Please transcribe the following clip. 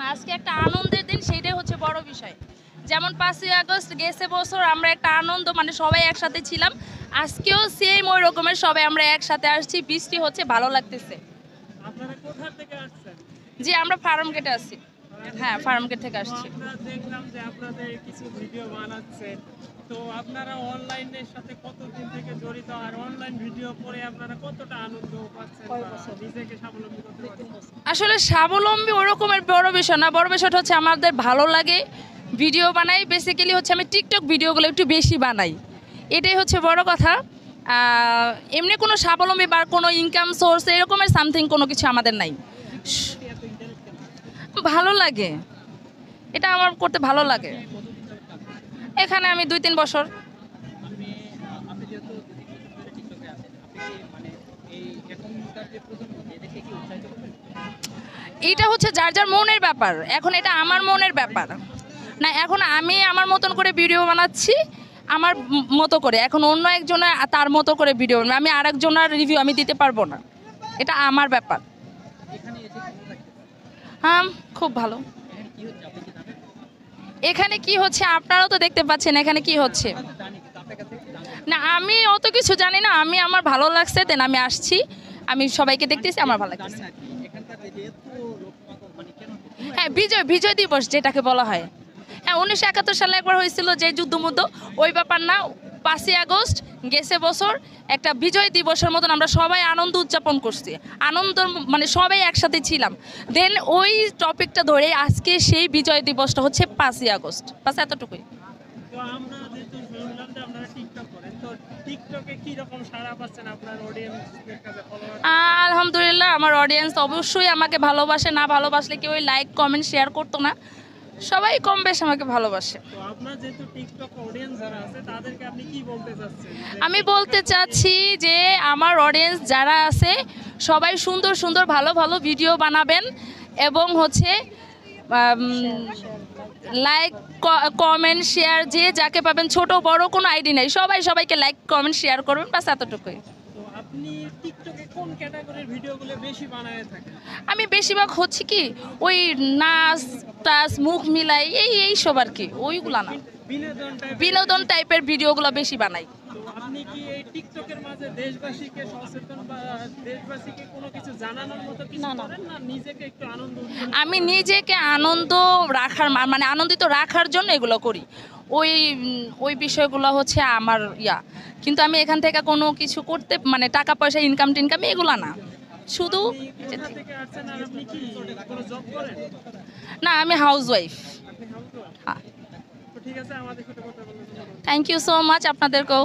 না, আজকে একটা আনন্দের দিন, সেটাই হচ্ছে বড় বিষয়। যেমন 5ই আগস্ট গেছে বছর আমরা একটা আনন্দ মানে সবাই একসাথে ছিলাম, আজকেও সেম ওই রকমের সবাই আমরা একসাথে আসছি, বৃষ্টি হচ্ছে, ভালো লাগতেছে। আপনারা কোথা থেকে আসছেন? জি, আমরা ফার্ম গেটে আসছি। হ্যাঁ, ফার্ম গেট থেকে তো আসছি। আমরা দেখলাম যে আপনাদের কিছু ভিডিও বানাচ্ছেন, তো আপনারা অনলাইনের সাথে কতদিন থেকে জড়িত, আর অনলাইন ভিডিও করে আপনারা কতটা আনন্দ পাচ্ছেন বা নিজেকে স্বাবলম্বী করতে পারছেন? আসলে স্বাবলম্বী ওরকমের বড় বিষয় না, বড় বিষয়টা হচ্ছে আমাদের ভালো লাগে, ভিডিও বানাই। বেসিক্যালি হচ্ছে আমি টিকটক ভিডিওগুলো একটু বেশি বানাই, এটাই হচ্ছে বড় কথা। এমনি কোনো স্বাবলম্বী বা কোনো ইনকাম সোর্স এরকমের সামথিং কোনো কিছু আমাদের নাই। ভালো লাগে, এটা আমার করতে ভালো লাগে। এখানে আমি 2-3 বছর। এটা হচ্ছে যার যার মনের ব্যাপার, এখন এটা আমার মনের ব্যাপার না। এখন আমি আমার মতন করে ভিডিও বানাচ্ছি, আমার মতো করে। এখন অন্য একজনের তার মতো করে ভিডিও বানাবে, আমি আরেকজনের রিভিউ আমি দিতে পারবো না, এটা আমার ব্যাপার। হ্যাঁ, খুব ভালো। এখানে কি হচ্ছে আপনারাও তো দেখতে পাচ্ছেন, এখানে কি হচ্ছে না। আমি অত কিছু জানি না, আমি আমার ভালো লাগছে দেন আমি আসছি, আমি সবাইকে দেখতেছি, আমার ভালো লাগছে। হ্যাঁ, বিজয় বিজয় দিবস যেটাকে বলা হয়। হ্যাঁ, 1971 সালে একবার হয়েছিল যে যুদ্ধমুদ্ধ, ওই ব্যাপার না। 5ই আগস্ট গেছে বছর একটা বিজয় দিবসের মতন আমরা সবাই আনন্দ উদযাপন করছি, আনন্দ মানে সবাই একসাথে ছিলাম। দেন ওই টপিকটা ধরে আজকে সেই বিজয় দিবসটা হচ্ছে 5ই আগস্ট, বাস এতটুকুই। তো আমরা যেহেতু শুনলাম যে আপনারা টিকটক করেন, তো টিকটকে কি রকম সাড়া পাচ্ছেন আপনার অডিয়েন্সদের কাছে, ফলোয়ার? আলহামদুলিল্লাহ, আমার অডিয়েন্স অবশ্যই আমাকে ভালোবাসে, না ভালোবাসলে কেউ লাইক কমেন্ট শেয়ার করতো না, সবাই কম বেশ আমাকে ভালোবাসে। তো আপনার যেহেতু টিকটক অডিয়েন্স যারা আছে তাদেরকে আপনি কি বলতে চাচ্ছেন? আমি বলতে চাচ্ছি যে আমার অডিয়েন্স যারা আছে সবাই সুন্দর সুন্দর ভালো ভালো ভিডিও বানাবেন, এবং হচ্ছে লাইক কমেন্ট শেয়ার, যে যাকে পাবেন, ছোট বড় কোনো আইডি নাই, সবাই সবাইকে লাইক কমেন্ট শেয়ার করবেন, বাস এতটুকুই। তো আপনি টিকটকে কোন ক্যাটাগরির ভিডিওগুলো বেশি বানায় থাকেন? আমি বেশিরভাগ হচ্ছে কি ওই নাচ টাচ মুখ মিলাই এই সব আর কি, ওইগুলা না, বিনোদন টাইপ। বিনোদন টাইপের ভিডিওগুলো বেশি বানাই। তো আপনি কি এই টিকটকের মাঝে দেশবাসীকে সচেতন বা দেশবাসীকে কোনো কিছু জানানোর মতো কিছু করেন, না নিজেকে একটু আনন্দ আমি নিজেকে আনন্দ রাখার মানে আনন্দিত রাখার জন্য এগুলো করি, ওই বিষয়গুলো হচ্ছে আমার ইয়া। কিন্তু আমি এখান থেকে কোনো কিছু করতে মানে টাকা পয়সা ইনকাম টিনকাম এগুলো না, শুধু কোথা থেকে আসছেন, আর আপনি কি কোনো জব করেন? না, আমি হাউস ওয়াইফ। আপনি হাউসওয়াইফ? হ্যাঁ, তো ঠিক আছে, আমাদের সাথে কথা বলার জন্য থ্যাংক ইউ সো মাচ আপনাদেরকেও।